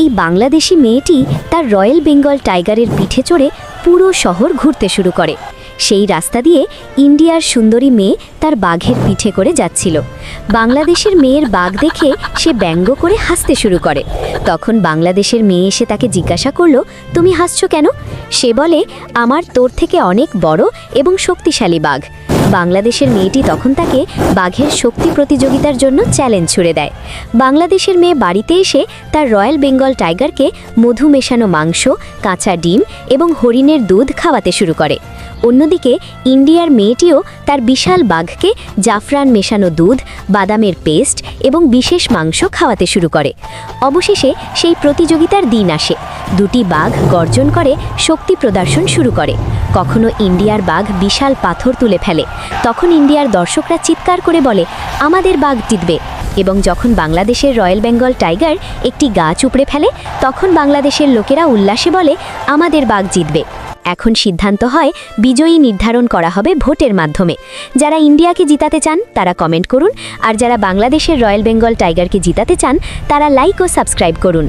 এই বাংলাদেশি মেয়েটি তার রয়্যাল বেঙ্গল টাইগারের পিঠে চড়ে পুরো শহর ঘুরতে শুরু করে। সেই রাস্তা দিয়ে ইন্ডিয়ার সুন্দরী মেয়ে তার বাঘের পিঠে করে যাচ্ছিল। বাংলাদেশের মেয়ের বাঘ দেখে সে ব্যঙ্গ করে হাসতে শুরু করে। তখন বাংলাদেশের মেয়ে এসে তাকে জিজ্ঞাসা করলো, তুমি হাসছো কেন? সে বলে, আমার তোর থেকে অনেক বড় এবং শক্তিশালী বাঘ। বাংলাদেশের মেয়েটি তখন তাকে বাঘের শক্তি প্রতিযোগিতার জন্য চ্যালেঞ্জ ছুড়ে দেয়। বাংলাদেশের মেয়ে বাড়িতে এসে তার রয়্যাল বেঙ্গল টাইগারকে মধু মেশানো মাংস, কাঁচা ডিম এবং হরিণের দুধ খাওয়াতে শুরু করে। অন্যদিকে ইন্ডিয়ার মেয়েটিও তার বিশাল বাঘকে জাফরান মেশানো দুধ, বাদামের পেস্ট এবং বিশেষ মাংস খাওয়াতে শুরু করে। অবশেষে সেই প্রতিযোগিতার দিন আসে। দুটি বাঘ গর্জন করে শক্তি প্রদর্শন শুরু করে। কখনো ইন্ডিয়ার বাঘ বিশাল পাথর তুলে ফেলে, তখন ইন্ডিয়ার দর্শকরা চিৎকার করে বলে, আমাদের বাঘ জিতবে। এবং যখন বাংলাদেশের রয়্যাল বেঙ্গল টাইগার একটি গাছ উপড়ে ফেলে, তখন বাংলাদেশের লোকেরা উল্লাসে বলে, আমাদের বাঘ জিতবে। এখন সিদ্ধান্ত হয় বিজয়ী নির্ধারণ করা হবে ভোটের মাধ্যমে। যারা ইন্ডিয়াকে জিতাতে চান তারা কমেন্ট করুন, আর যারা বাংলাদেশের রয়্যাল বেঙ্গল টাইগারকে জিতাতে চান তারা লাইক ও সাবস্ক্রাইব করুন।